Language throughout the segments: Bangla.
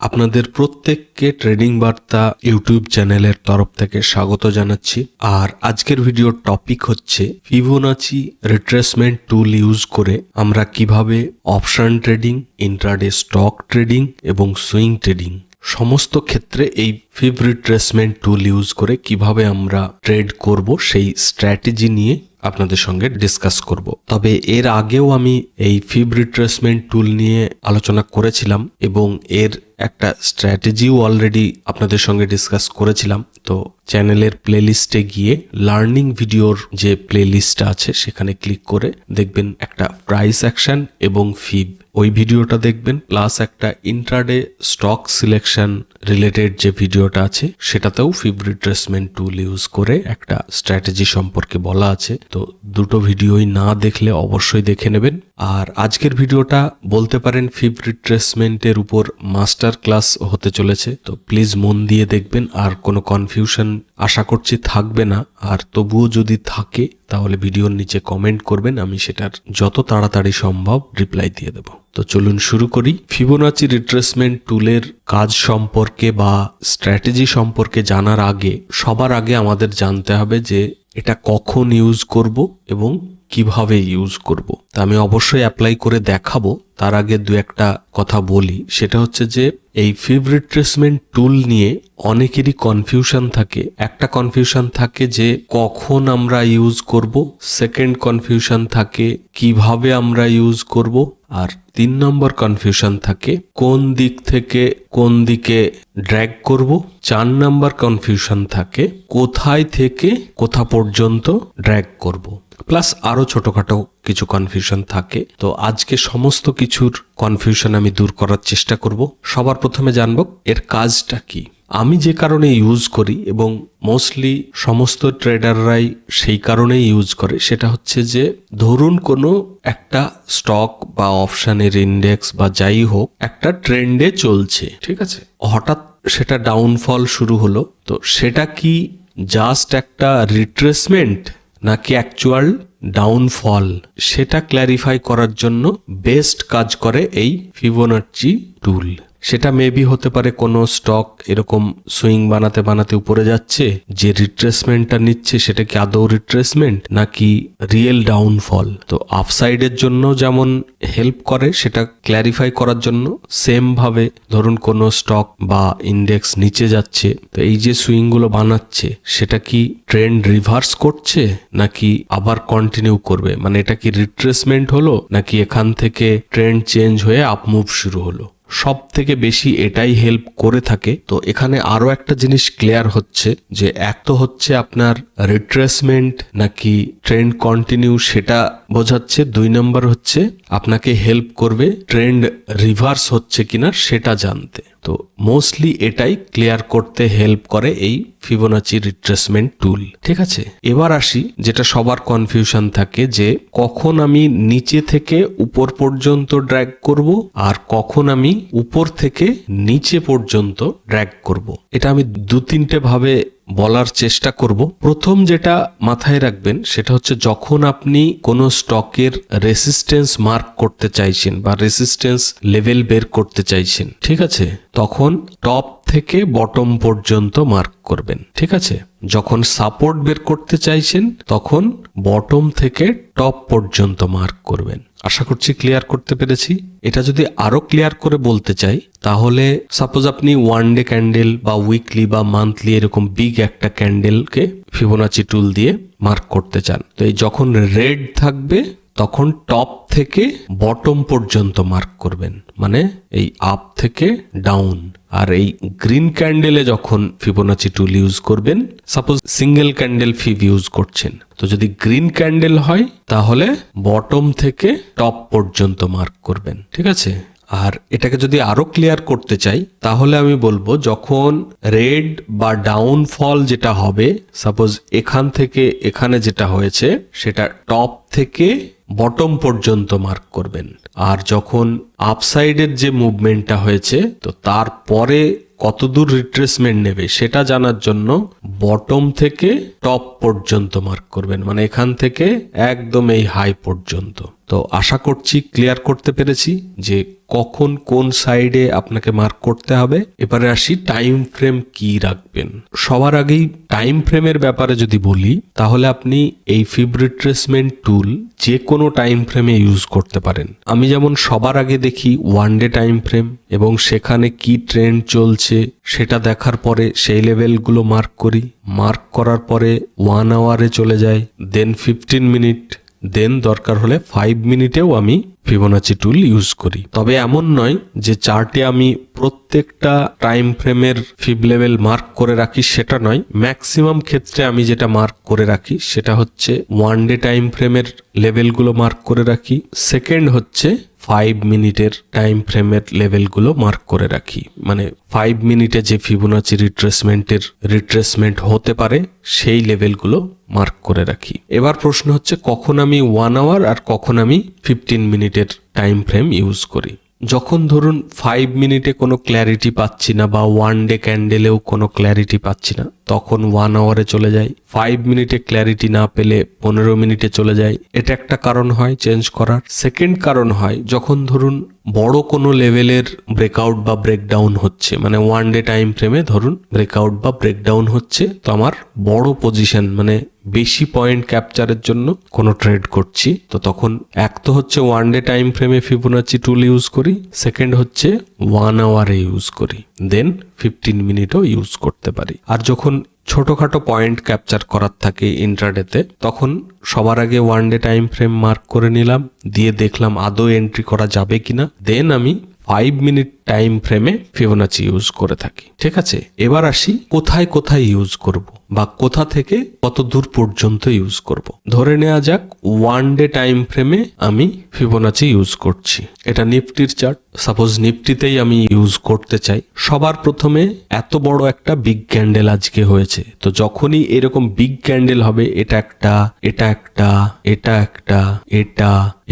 আপনাদের প্রত্যেককে ট্রেডিং বার্তা ইউটিউব চ্যানেলের তরফ থেকে স্বাগত জানাচ্ছি। আর আজকের ভিডিওর টপিক হচ্ছে ফিবোনাচি রিট্রেসমেন্ট টুল ইউজ করে আমরা কিভাবে option trading, intraday stock trading এবং সুইং ট্রেডিং সমস্ত ক্ষেত্রে এই ফিব রিট্রেসমেন্ট টুল ইউজ করে কিভাবে আমরা ট্রেড করব সেই স্ট্র্যাটেজি নিয়ে আপনাদের সঙ্গে ডিসকাস করব। তবে এর আগেও আমি এই ফিব রিট্রেসমেন্ট টুল নিয়ে আলোচনা করেছিলাম এবং এর একটা স্ট্র্যাটেজিও অলরেডি আপনাদের সঙ্গে ডিসকাস করেছিলাম। তো চ্যানেলের প্লেলিস্টে গিয়ে লার্নিং ভিডিওর যে প্লেলিস্টটা আছে সেখানে ক্লিক করে দেখবেন একটা প্রাইস অ্যাকশন এবং ফিব, ওই ভিডিওটা দেখবেন। প্লাস একটা ইন্ট্রাডে স্টক সিলেকশন রিলেটেড যে ভিডিওটা আছে সেটাতেও ফিব রিট্রেসমেন্ট টুল ইউজ করে একটা স্ট্র্যাটেজি সম্পর্কে বলা আছে। তো দুটো ভিডিওই না দেখলে অবশ্যই দেখে নেবেন। আর আজকের ভিডিওটা বলতে পারেন ফিব রিট্রেসমেন্টের উপর মাস্টার ক্লাস হতে চলেছে। তো প্লিজ মন দিয়ে দেখবেন, আর কোনো কনফিউশন আশা করছি থাকবে না। আর তবুও যদি থাকে তাহলে ভিডিওর নিচে কমেন্ট করবেন, আমি সেটার যত তাড়াতাড়ি সম্ভব রিপ্লাই দিয়ে দেব। তো চলুন শুরু করি। ফিবোনাচি রিট্রেসমেন্ট টুলের কাজ সম্পর্কে বা স্ট্র্যাটেজি সম্পর্কে জানার আগে সবার আগে আমাদের জানতে হবে যে এটা কখন ইউজ করব এবং কিভাবে ইউজ করব। তা আমি অবশ্যই অ্যাপ্লাই করে দেখাবো। তার আগে দু একটা কথা বলি, সেটা হচ্ছে যে এই ফিব রিট্রেসমেন্ট টুল নিয়ে অনেকেরই কনফিউশন থাকে। একটা কনফিউশন থাকে যে কখন আমরা ইউজ করব, সেকেন্ড কনফিউশন থাকে কিভাবে আমরা ইউজ করব, আর 3 নম্বর কনফিউশন থাকে কোন দিক থেকে কোন দিকে ড্র্যাগ করব, 4 নম্বর কনফিউশন থাকে কোথায় থেকে কোথা পর্যন্ত ড্র্যাগ করব। প্লাস আরো ছোটখাটো কিছু কনফিউশন থাকে। তো আজকে সমস্ত কিছুর কনফিউশন আমি দূর করার চেষ্টা করব। সবার প্রথমে জানবো এর কাজটা কি। আমি যে কারণে ইউজ করি এবং মোস্টলি সমস্ত ট্রেডাররাই সেই কারণেই ইউজ করে, সেটা হচ্ছে যে ধরুন কোনো একটা স্টক বা অপশনের ইন্ডেক্স বা যাই হোক একটা ট্রেন্ডে চলছে, ঠিক আছে, হঠাৎ সেটা ডাউনফল শুরু হলো। তো সেটা কি জাস্ট একটা রিট্রেসমেন্ট নাকি অ্যাকচুয়াল ডাউনফল, সেটা ক্ল্যারিফাই করার জন্য বেস্ট কাজ করে এই ফিবোনাচি টুল। সেটা মেবি হতে পারে কোনো স্টক এরকম সুইং বানাতে বানাতে উপরে যাচ্ছে, যে রিট্রেসমেন্টটা নিচ্ছে সেটা কি আদৌ রিট্রেসমেন্ট নাকি রিয়েল ডাউনফল। তো আপসাইডের জন্য যেমন হেল্প করে সেটা ক্ল্যারিফাই করার জন্য, সেম ভাবে ধরুন কোনো স্টক বা ইন্ডেক্স নিচে যাচ্ছে, তো এই যে সুইং গুলো বানাচ্ছে সেটা কি ট্রেন্ড রিভার্স করছে নাকি আবার কন্টিনিউ করবে, মানে এটা কি রিট্রেসমেন্ট হলো নাকি এখান থেকে ট্রেন্ড চেঞ্জ হয়ে আপমুভ শুরু হলো। সব থেকে বেশি এটাই হেল্প করে থাকে। তো এখানে আরো একটা জিনিস ক্লিয়ার হচ্ছে যে এক তো হচ্ছে আপনার রিট্রেসমেন্ট নাকি ট্রেন্ড কন্টিনিউ সেটা বোঝাচ্ছে, 2 নম্বর হচ্ছে আপনাকে হেল্প করবে ট্রেন্ড রিভার্স হচ্ছে কিনা সেটা জানতে। তো মোস্টলি এটাই ক্লিয়ার করতে হেল্প করে এই ফিবোনাচি রিট্রেসমেন্ট টুল, ঠিক আছে। এবার আসি যেটা সবার কনফিউশন থাকে যে কখন আমি নিচে থেকে উপর পর্যন্ত ড্র্যাগ করব আর কখন আমি উপর থেকে নিচে পর্যন্ত ড্র্যাগ করব। এটা আমি 2-3টে ভাবে বলার চেষ্টা করব। প্রথম যেটা মাথায় রাখবেন সেটা হচ্ছে যখন আপনি কোনো স্টকের রেসিস্টেন্স মার্ক করতে চাইছেন বা রেসিস্টেন্স লেভেল বের করতে চাইছেন, ঠিক আছে, তখন টপ থেকে বটম পর্যন্ত মার্ক করবেন, ঠিক আছে। যখন সাপোর্ট বের করতে চাইছেন তখন বটম থেকে টপ পর্যন্ত মার্ক করবেন। আশা করছি ক্লিয়ার করতে পেরেছি। এটা যদি আরো ক্লিয়ার করে বলতে চাই তাহলে সাপোজ আপনি 1 ডে ক্যান্ডেল বা উইকলি বা মান্থলি এরকম বিগ একটা ক্যান্ডেলকে ফিবোনাচি টুল দিয়ে মার্ক করতে চান, তো এই যখন রেড থাকবে তখন টপ থেকে বটম পর্যন্ত মার্ক করবেন, মানে এই আপ থেকে ডাউন। আর এই গ্রিন ক্যান্ডেলে যখন ফিবোনাচি টুল ইউজ করবেন, সাপোজ সিঙ্গেল ক্যান্ডেল ফিব ইউজ করছেন, তো যদি গ্রিন ক্যান্ডেল হয় তাহলে বটম থেকে টপ পর্যন্ত মার্ক করবেন, ঠিক আছে। আর এটাকে যদি আরো ক্লিয়ার করতে চাই তাহলে আমি বলবো যখন রেড বা ডাউনফল যেটা হবে, সাপোজ এখান থেকে এখানে যেটা হয়েছে সেটা টপ থেকে বটম পর্যন্ত মার্ক করবেন। আর যখন আপসাইডের যে মুভমেন্টটা হয়েছে তো তারপরে কতদূর রিট্রেসমেন্ট নেবে সেটা জানার জন্য বটম থেকে টপ পর্যন্ত মার্ক করবেন, মানে এখান থেকে একদম এই হাই পর্যন্ত। তো আশা করছি ক্লিয়ার করতে পেরেছি যে কখন কোন সাইডে আপনাকে মার্ক করতে হবে। এবারে আসি টাইম ফ্রেম কি রাখবেন। সবার আগেই টাইম ফ্রেমের ব্যাপারে যদি বলি, তাহলে আপনি এই ফিব রিট্রেসমেন্ট টুল যে কোনো টাইম ফ্রেমে ইউজ করতে পারেন। আমি যেমন সবার আগে দেখি 1 ডে টাইম ফ্রেম, এবং সেখানে কি ট্রেন্ড চলছে সেটা দেখার পরে সেই লেভেলগুলো মার্ক করি। মার্ক করার পরে 1 আওয়ারে চলে যাই, দেন 15 মিনিট, দেন দরকার হলে 5 মিনিটেও আমি ফিবোনাচি টুল ইউজ করি। তবে এমন নয় যে চার্টে আমি প্রত্যেকটা টাইম ফ্রেমের ফিব লেভেল মার্ক করে রাখি, সেটা নয়। ম্যাক্সিমাম ক্ষেত্রে আমি যেটা মার্ক করে রাখি সেটা হচ্ছে 1 ডে টাইম ফ্রেমের লেভেলগুলো মার্ক করে রাখি। সেকেন্ড হচ্ছে 5 মিনিটের টাইম ফ্রেমের লেভেলগুলো মার্ক করে রাখি, মানে 5 মিনিটে যে ফিবোনাচি রিট্রেসমেন্ট হতে পারে সেই লেভেলগুলো মার্ক করে রাখি। এবার প্রশ্ন হচ্ছে কখন আমি 1 আওয়ার আর কখন আমি 15 মিনিটের টাইম ফ্রেম ইউজ করি। যখন ধরুন 5 মিনিটে কোনো ক্ল্যারিটি পাচ্ছি না বা 1 ডে ক্যান্ডেলেও কোনো ক্ল্যারিটি পাচ্ছি না, তখন 1 আওয়ারে চলে যাই। 5 মিনিটে ক্ল্যারিটি না পেলে 15 মিনিটে চলে যাই। এটা একটা কারণ হয় চেঞ্জ করার। সেকেন্ড কারণ হয় যখন ধরুন বড় কোনো লেভেলের ব্রেকআউট বা ব্রেকডাউন হচ্ছে, মানে 1 ডে টাইম ফ্রেমে ধরুন ব্রেকআউট বা ব্রেকডাউন হচ্ছে, তো আমার বড় পজিশন মানে বেশি পয়েন্ট ক্যাপচারের জন্য কোনো ট্রেড করছি, তো তখন এক তো হচ্ছে 1 ডে টাইম ফ্রেমে ফিবোনাচি টুল ইউজ করি, সেকেন্ড হচ্ছে 1 আওয়ারে ইউজ করি, দেন 15 মিনিটও ইউজ করতে পারি। আর যখন ছোটখাটো পয়েন্ট ক্যাপচার করার থাকে ইন্ট্রাডেতে, তখন সবার আগে 1 ডে টাইম ফ্রেম মার্ক করে নিলাম, দিয়ে দেখলাম আদৌ এন্ট্রি করা যাবে কিনা, দেন আমি 5 মিনিট টাইম ফ্রেমে ফিবোনাচি ইউজ করে থাকি। ঠিক আছে, এবার আসি কোথায় কোথায় ইউজ করব বা কোথা থেকে কত দূর পর্যন্ত ইউজ করব। ধরে নেওয়া যাক 1 ডে টাইম ফ্রেমে আমি ফিবোনাচি ইউজ করছি। এটা নিফটির চার্ট, সাপোজ নিফটিতেই আমি ইউজ করতে চাই। সবার প্রথমে এত বড় একটা বিগ ক্যান্ডেল আজকে হয়েছে, তো যখনই এরকম বিগ ক্যান্ডেল হবে, এটা একটা, এটা একটা, এটা একটা,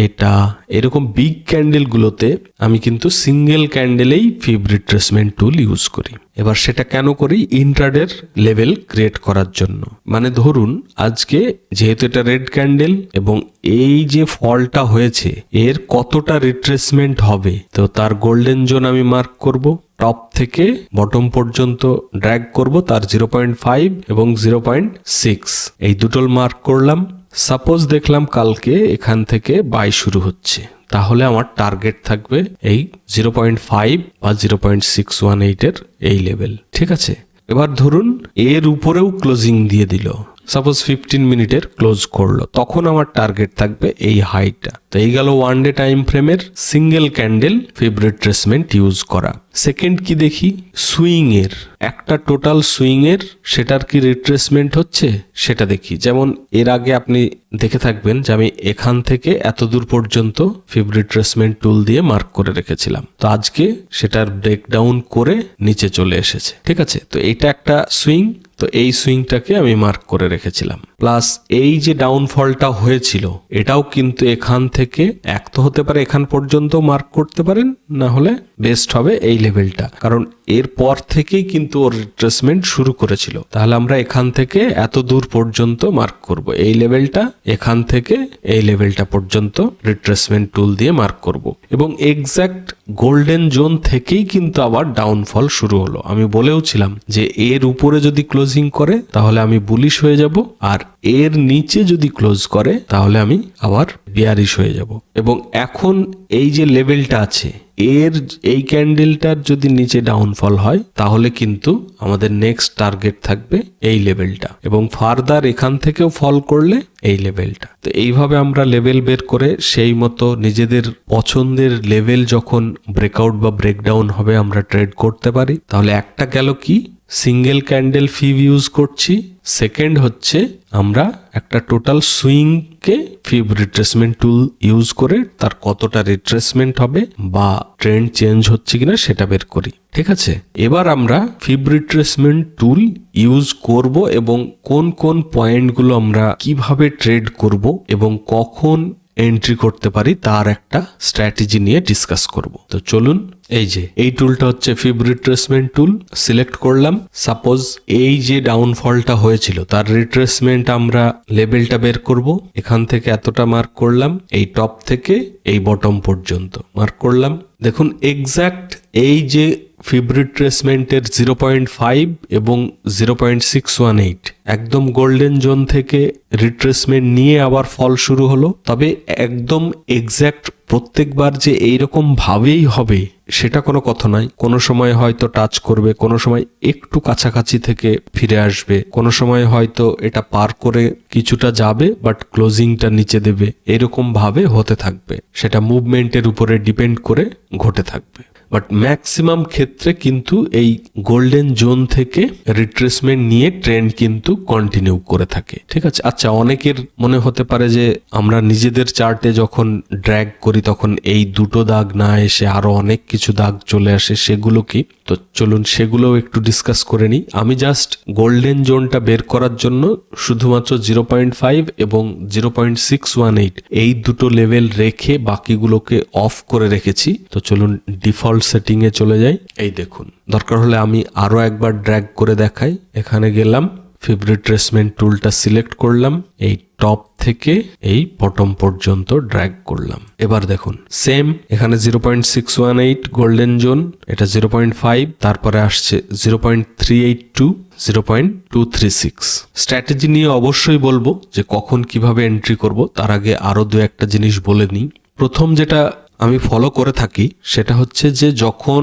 এটা এরকম বিগ ক্যান্ডেল গুলোতে আমি কিন্তু সিঙ্গেল ক্যান্ডেলেই ফিব রিট্রেসমেন্ট টুল ইউজ করি। এবার সেটা কেন করি? ইন্ট্রাডের লেভেল ক্রিয়েট করার জন্য। মানে ধরুন আজকে যেহেতু এটা রেড ক্যান্ডেল এবং এই যে ফলটা হয়েছে এর কতটা রিট্রেসমেন্ট হবে, তো তার গোল্ডেন জোন আমি মার্ক করব। টপ থেকে বটম পর্যন্ত ড্র্যাগ করব, তার 0.5 এবং 0.6 এই দুটো মার্ক করলাম। সাপোজ দেখলাম কালকে এখান থেকে বাই শুরু হচ্ছে, তাহলে আমার টার্গেট থাকবে এই 0.5 বা 0.618 এর এই লেভেল। ঠিক আছে, এবার ধরুন এর উপরেও ক্লোজিং দিয়ে দিল, সাপোজ 15 মিনিটের ক্লোজ করলো, তখন আমার টার্গেট থাকবে এই হাইটা। তো এই গেল 1 ডে টাইম ফ্রেমের সিঙ্গেল ক্যান্ডেল ফিব রিট্রেসমেন্ট ইউজ করা। সেকেন্ড কি দেখি? সুইং এর, একটা টোটাল সুইং এর সেটার কি রিট্রেসমেন্ট হচ্ছে সেটা দেখি। যেমন এর আগে আপনি দেখে থাকবেন যে আমি এখান থেকে এত দূর পর্যন্ত ফিব রিট্রেসমেন্ট টুল দিয়ে মার্ক করে রেখেছিলাম, তো আজকে সেটার ব্রেকডাউন করে নিচে চলে এসেছে। ঠিক আছে, তো এটা একটা সুইং, তো এই সুইংটাকে আমি মার্ক করে রেখেছিলাম। প্লাস এই যে ডাউনফলটা হয়েছিল এটাও কিন্তু এখান থেকে এক তো হতে পারে এখান পর্যন্ত মার্ক করতে পারেন, না হলে বেস্ট হবে এই লেভেলটা, কারণ এর পর থেকেই কিন্তু ওর রিট্রেসমেন্ট শুরু করেছিল। তাহলে আমরা এখান থেকে এত দূর পর্যন্ত মার্ক করব, এই লেভেলটা এখান থেকে এই লেভেলটা পর্যন্ত রিট্রেসমেন্ট টুল দিয়ে মার্ক করব। এবং এক্স্যাক্ট গোল্ডেন জোন থেকেই কিন্তু আবার ডাউনফল শুরু হলো। আমি বলেওছিলাম যে এর উপরে যদি ক্লোজিং করে তাহলে আমি বুলিশ হয়ে যাব, আর এর নিচে যদি ক্লোজ করে তাহলে আমি আবার বিয়ারিশ হয়ে যাব। এবং এখন এই যে লেভেলটা আছে এর এই ক্যান্ডেলটার যদি নিচে ডাউনফল হয় তাহলে কিন্তু আমাদের নেক্সট টার্গেট থাকবে এই লেভেলটা, এবং ফার্দার এখান থেকেও ফল করলে এই লেভেলটা। তো এইভাবে আমরা লেভেল বের করে সেই মতো নিজেদের পছন্দের লেভেল যখন ব্রেকআউট বা ব্রেকডাউন হবে আমরা ট্রেড করতে পারি। তাহলে একটা গেল কি, সিঙ্গেল ক্যান্ডেল ফিব ইউজ করছি। সেকেন্ড হচ্ছে আমরা একটা টোটাল সুইংকে ফিব রিট্রেসমেন্ট টুল ইউজ করে তার কতটা রিট্রেসমেন্ট হবে বা ট্রেন্ড চেঞ্জ হচ্ছে কিনা সেটা বের করি। ঠিক আছে, এবার আমরা ফিব রিট্রেসমেন্ট টুল ইউজ করব এবং কোন কোন পয়েন্টগুলো আমরা কিভাবে ট্রেড করব এবং কখন এন্ট্রি করতে পারি তার একটা স্ট্র্যাটেজি নিয়ে ডিসকাস করব। তো চলুন, এই যে এই টুলটা হচ্ছে ফিব রিট্রেসমেন্ট টুল, সিলেক্ট করলাম। সাপোজ এই যে ডাউনফলটা হয়েছিল তার রিট্রেসমেন্ট আমরা লেভেলটা বের করব। এখান থেকে এতটা মার্ক করলাম, এই টপ থেকে এই বটম পর্যন্ত মার্ক করলাম। দেখুন এক্স্যাক্ট এই যে ফিব রিট্রেসমেন্টের 0.5 এবং 0.618 একদম গোল্ডেন জোন থেকে রিট্রেসমেন্ট নিয়ে আবার ফল শুরু হলো। তবে একদম এক্স্যাক্ট প্রত্যেকবার যে এইরকম ভাবেই হবে সেটা কোনো কথা নয়। কোনো সময় হয়তো টাচ করবে, কোনো সময় একটু কাছাকাছি থেকে ফিরে আসবে, কোনো সময় হয়তো এটা পার করে কিছুটা যাবে বাট ক্লোজিংটা নিচে দেবে, এরকম ভাবে হতে থাকবে। সেটা মুভমেন্টের উপরে ডিপেন্ড করে ঘটে থাকবে। বাট ম্যাক্সিমাম ক্ষেত্রে কিন্তু এই গোল্ডেন জোন থেকে রিট্রেসমেন্ট নিয়ে ট্রেন্ড কিন্তু কন্টিনিউ করে থাকে। ঠিক আছে, আচ্ছা অনেকের মনে হতে পারে যে আমরা নিজেদের চার্টে যখন ড্র্যাগ করি তখন এই দুটো দাগ না এসে আরো অনেক কিছু দাগ চলে আসে, সেগুলো কি? তো চলুন সেগুলোও একটু ডিসকাস করে নিই। আমি জাস্ট গোল্ডেন জোনটা বের করার জন্য শুধুমাত্র 0.5 এবং 0.618 এই দুটো লেভেল রেখে বাকিগুলোকে অফ করে রেখেছি। তো চলুন ডিফল্ট সেটিং এ চলে যাই। এই দেখুন, দরকার হলে আমি আরো একবার ড্র্যাগ করে দেখাই। এখানে গেলাম, ফিব রিট্রেসমেন্ট টুলটা সিলেক্ট করলাম, এই টপ থেকে এই বটম পর্যন্ত ড্র্যাগ করলাম। এবার দেখুন সেম, এখানে 0.618 গোল্ডেন জোন, এটা 0.5, তারপরে আসছে 0.382, 0.236। স্ট্র্যাটেজি নিয়ে অবশ্যই বলবো যে কখন কিভাবে এন্ট্রি করব, তার আগে আরো দু একটা জিনিস বলে নিই। প্রথম যেটা আমি ফলো করে থাকি সেটা হচ্ছে যে যখন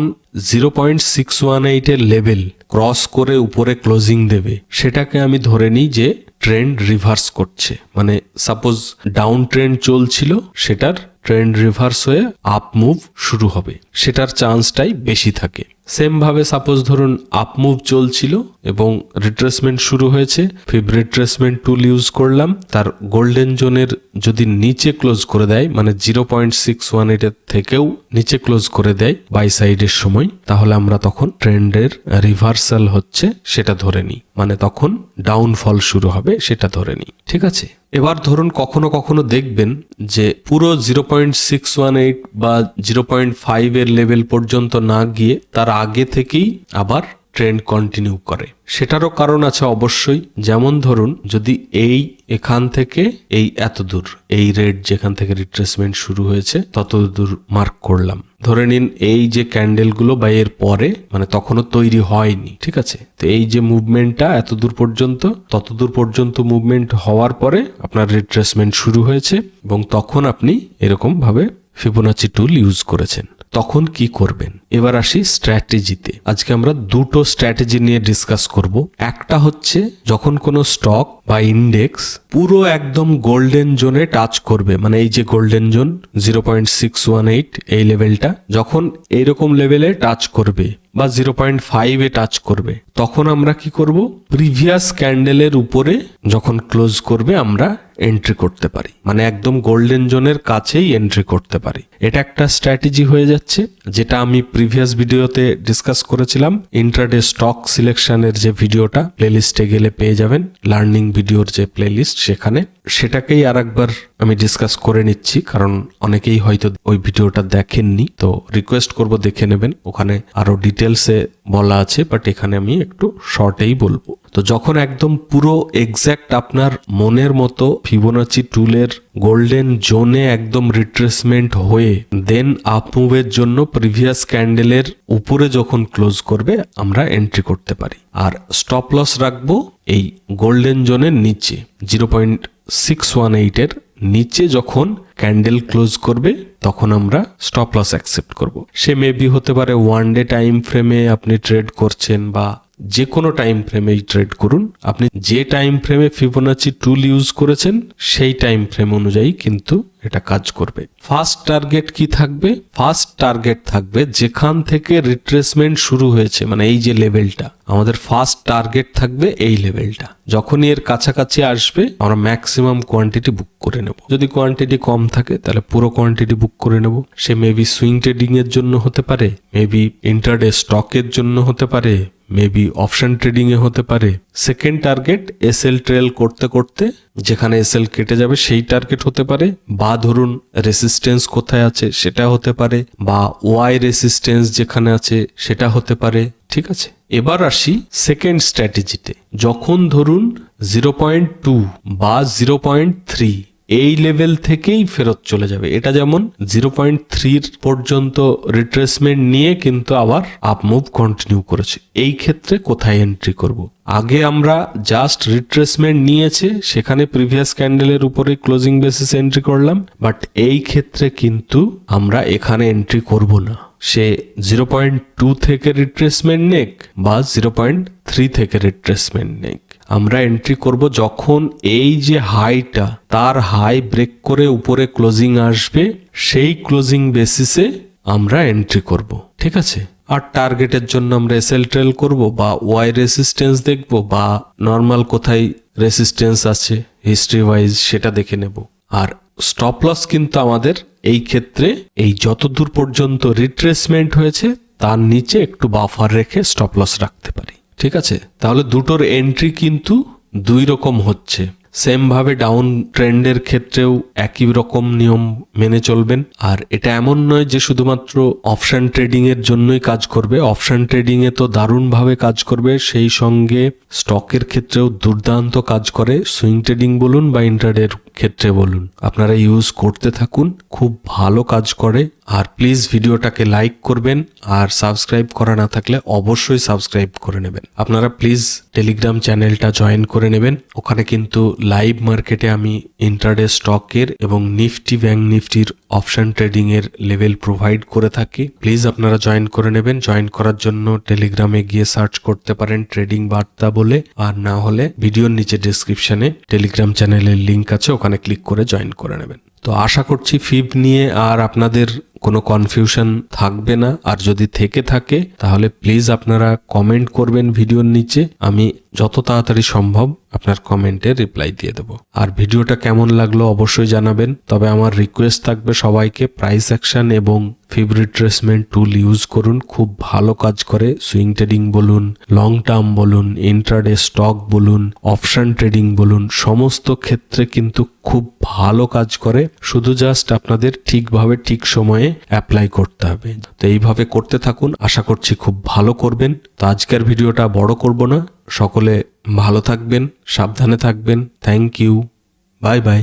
0.618 এর লেভেল ক্রস করে উপরে ক্লোজিং দেবে, সেটাকে আমি ধরে নিই যে ট্রেন্ড রিভার্স করছে। মানে সাপোজ ডাউন ট্রেন্ড চলছিল, সেটার ট্রেন্ড রিভার্স হয়ে আপ মুভ শুরু হবে, সেটার চান্সটাই বেশি থাকে। সেম ভাবে সাপোজ ধরুন আপ মুভ চলছিল এবং রিট্রেসমেন্ট শুরু হয়েছে, ফিব রিট্রেসমেন্ট টুল ইউজ করলাম, তার গোল্ডেন জোনের যদি নিচে ক্লোজ করে দেয়, মানে 0.618 এর থেকেও নিচে ক্লোজ করে দেয় বাই সাইডের সময়, তাহলে আমরা তখন ট্রেন্ডের রিভার্সাল হচ্ছে সেটা ধরে নিই, মানে তখন ডাউনফল শুরু হবে সেটা ধরে নিই। ঠিক আছে, এবার ধরুন কখনো কখনো দেখবেন যে পুরো 0.618 বা 0.5 এর লেভেল পর্যন্ত না গিয়ে তার আগে থেকেই আবার ট্রেন্ড কন্টিনিউ করে। সেটারও কারণ আছে অবশ্যই। যেমন ধরুন যদি এই এখান থেকে এই এত দূর, এই রেড যেখান থেকে রিট্রেসমেন্ট শুরু হয়েছে তত দূর মার্ক করলাম, ধরে নিন এই যে ক্যান্ডেলগুলো বা এর পরে, মানে তখনও তৈরি হয়নি। ঠিক আছে, তো এই যে মুভমেন্টটা এত দূর পর্যন্ত, তত দূর পর্যন্ত মুভমেন্ট হওয়ার পরে আপনার রিট্রেসমেন্ট শুরু হয়েছে এবং তখন আপনি এরকম ভাবে ফিবোনাচি টুল ইউজ করেছেন। তখন কি করবেন? এবার আসি স্ট্র্যাটেজিতে। আজকে আমরা দুটো স্ট্র্যাটেজি নিয়ে ডিসকাস করব। একটা হচ্ছে যখন কোনো স্টক বা ইন্ডেক্স পুরো একদম গোল্ডেন জোনে টাচ করবে, মানে এই যে গোল্ডেন জোন 0.618 এই লেভেলটা যখন এইরকম লেভেলে টাচ করবে বা 0.5 এ টাচ করবে, তখন আমরা কি করব? প্রিভিয়াস ক্যান্ডেলের উপরে যখন ক্লোজ করবে আমরা এন্ট্রি করতে পারি, মানে একদম গোল্ডেন জোনের কাছেই এন্ট্রি করতে পারি। এটা একটা স্ট্র্যাটেজি হয়ে যাচ্ছে, যেটা আমি প্রিভিয়াস ভিডিওতে ডিসকাস করেছিলাম। ইন্ট্রাডে স্টক সিলেকশনের যে ভিডিওটা, প্লেলিস্টে গেলে পেয়ে যাবেন, লার্নিং ভিডিওর যে প্লেলিস্ট, সেখানে সেটাকেই আরেকবার আমি ডিসকাস করে নিচ্ছি, কারণ অনেকেই হয়তো ওই ভিডিওটা দেখেননি। তো রিকোয়েস্ট করব দেখে নেবেন, ওখানে আরো ডিটেলসে বলা আছে, বাট এখানে আমি একটু শর্টেই বলবো। তো যখন একদম পুরো এক্স্যাক্ট আপনার মনের মতো ফিবোনাচি টুলের গোল্ডেন জোনে একদম রিট্রেসমেন্ট হয়ে দেন আপ মুভের জন্য প্রিভিয়াস ক্যান্ডেলের উপরে যখন ক্লোজ করবে আমরা এন্ট্রি করতে পারি। আর স্টপ লস রাখবো এই গোল্ডেন জোনের নিচে, 0.618 এর নিচে যখন ক্যান্ডেল ক্লোজ করবে তখন আমরা স্টপ লস অ্যাকসেপ্ট করব। সে মেবি হতে পারে ওয়ান ডে টাইম ফ্রেমে আপনি ট্রেড করছেন বা যে কোনো টাইম ফ্রেমেই ট্রেড করুন, আপনি যে টাইম ফ্রেমে ফিবোনাচি টুল ইউজ করেছেন সেই টাইম ফ্রেম অনুযায়ী কিন্তু এটা কাজ করবে। ফার্স্ট টার্গেট কি থাকবে? ফার্স্ট টার্গেট থাকবে যেখান থেকে রিট্রেসমেন্ট শুরু হয়েছে, মানে এই যে লেভেলটা, আমাদের ফার্স্ট টার্গেট থাকবে এই লেভেলটা। যখনই এর কাছাকাছি আসবে আমরা ম্যাক্সিমাম কোয়ান্টিটি বুক করে নেব। যদি কোয়ান্টিটি কম থাকে তাহলে পুরো কোয়ান্টিটি বুক করে নেব। সে মেবি সুইং ট্রেডিং এর জন্য হতে পারে, মেবি ইন্টারডে স্টকের জন্য হতে পারে, মেবি অপশন ট্রেডিং এ হতে পারে। সেকেন্ড টার্গেট এসএল ট্রেল করতে করতে যেখানে এসএল কেটে যাবে সেই টার্গেট হতে পারে, বা ধরুন রেসিস্টেন্স কোথায় আছে সেটা হতে পারে, বা ওয়াই রেসিস্টেন্স যেখানে আছে সেটা হতে পারে। ঠিক আছে, এবার আসি সেকেন্ড স্ট্র্যাটেজিতে। যখন ধরুন 0.2 বা 0.3 এই লেভেল থেকেই ফেরত চলে যাবে, এটা যেমন 0.3 পর্যন্ত রিট্রেসমেন্ট নিয়ে কিন্তু আবার আপ মুভ কন্টিনিউ করেছে, এই ক্ষেত্রে কোথায় এন্ট্রি করব? আগে আমরা জাস্ট রিট্রেসমেন্ট নিয়েছে, সেখানে প্রিভিয়াস ক্যান্ডেলের উপরে ক্লোজিং বেসিস এন্ট্রি করলাম, বাট এই ক্ষেত্রে কিন্তু আমরা এখানে এন্ট্রি করব না। সে 0.2 থেকে রিট্রেসমেন্ট নেক বা 0.3 থেকে রিট্রেসমেন্ট নেক, আমরা এন্ট্রি করব যখন এই যে হাইটা তার হাই ব্রেক করে উপরে ক্লোজিং আসবে, সেই ক্লোজিং বেসিসে আমরা এন্ট্রি করব। ঠিক আছে, আর টার্গেটের জন্য আমরা এসএল ট্রেল করব, বা ওয়াই রেসিস্টেন্স দেখব, বা নর্মাল কোথায় রেসিস্টেন্স আছে হিস্ট্রি ওয়াইজ সেটা দেখে নেব। আর স্টপ লস কিন্তু আমাদের এই ক্ষেত্রে এই যতদূর পর্যন্ত রিট্রেসমেন্ট হয়েছে তার নিচে একটু বাফার রেখে স্টপ লস রাখতে পারি। ঠিক আছে, তাহলে দুটোর এন্ট্রি কিন্তু দুই রকম হচ্ছে। সেম ভাবে ডাউন ট্রেন্ডের ক্ষেত্রেও একই রকম নিয়ম মেনে চলবেন। আর এটা এমন নয় যে শুধুমাত্র অপশন ট্রেডিং এর জন্যই কাজ করবে, অপশন ট্রেডিং এ তো দারুণভাবে কাজ করবে, সেই সঙ্গে স্টকের ক্ষেত্রেও দুর্দান্ত কাজ করে। সুইং ট্রেডিং বলুন বা ইন্ট্রাডের ক্ষেত্রে বলুন, আপনারা ইউজ করতে থাকুন, খুব ভালো কাজ করে। আর প্লিজ ভিডিওটাকে লাইক করবেন, আর সাবস্ক্রাইব করা না থাকলে অবশ্যই সাবস্ক্রাইব করে নেবেন। আপনারা প্লিজ টেলিগ্রাম চ্যানেলটা জয়েন করে নেবেন, ওখানে কিন্তু লাইভ মার্কেটে আমি ইন্ট্রাডে স্টকের এবং নিফটি ব্যাংক নিফটির অপশন ট্রেডিং এর লেভেল প্রোভাইড করে থাকি। প্লিজ আপনারা জয়েন করে নেবেন। জয়েন করার জন্য টেলিগ্রামে গিয়ে সার্চ করতে পারেন ট্রেডিং বার্তা বলে, আর না হলে ভিডিওর নিচে ডেসক্রিপশনে টেলিগ্রাম চ্যানেলের লিংক আছে, ওখানে ক্লিক করে জয়েন করে নেবেন। তো আশা করছি ফিব নিয়ে আর আপনাদের কোনো কনফিউশন থাকবে না, আর যদি থেকে থাকে তাহলে প্লিজ আপনারা কমেন্ট করবেন ভিডিওর নিচে, আমি যত তাড়াতাড়ি সম্ভব আপনার কমেন্টে রিপ্লাই দিয়ে দেবো। আর ভিডিওটা কেমন লাগলো অবশ্যই জানাবেন। তবে আমার রিকোয়েস্ট থাকবে সবাইকে, প্রাইস অ্যাকশন এবং ফিব রিট্রেসমেন্ট টুল ইউজ করুন, খুব ভালো কাজ করে। সুইং ট্রেডিং বলুন, লং টার্ম বলুন, ইন্ট্রাডে স্টক বলুন, অপশন ট্রেডিং বলুন, সমস্ত ক্ষেত্রে কিন্তু খুব ভালো কাজ করে। শুধু জাস্ট আপনাদের ঠিকভাবে ঠিক সময়ে অ্যাপ্লাই করতে হবে। তো এইভাবে করতে থাকুন, আশা করছি খুব ভালো করবেন। তো আজকের ভিডিওটা বড় করব না, সকলে ভালো থাকবেন, সাবধানে থাকবেন। Thank you, bye by.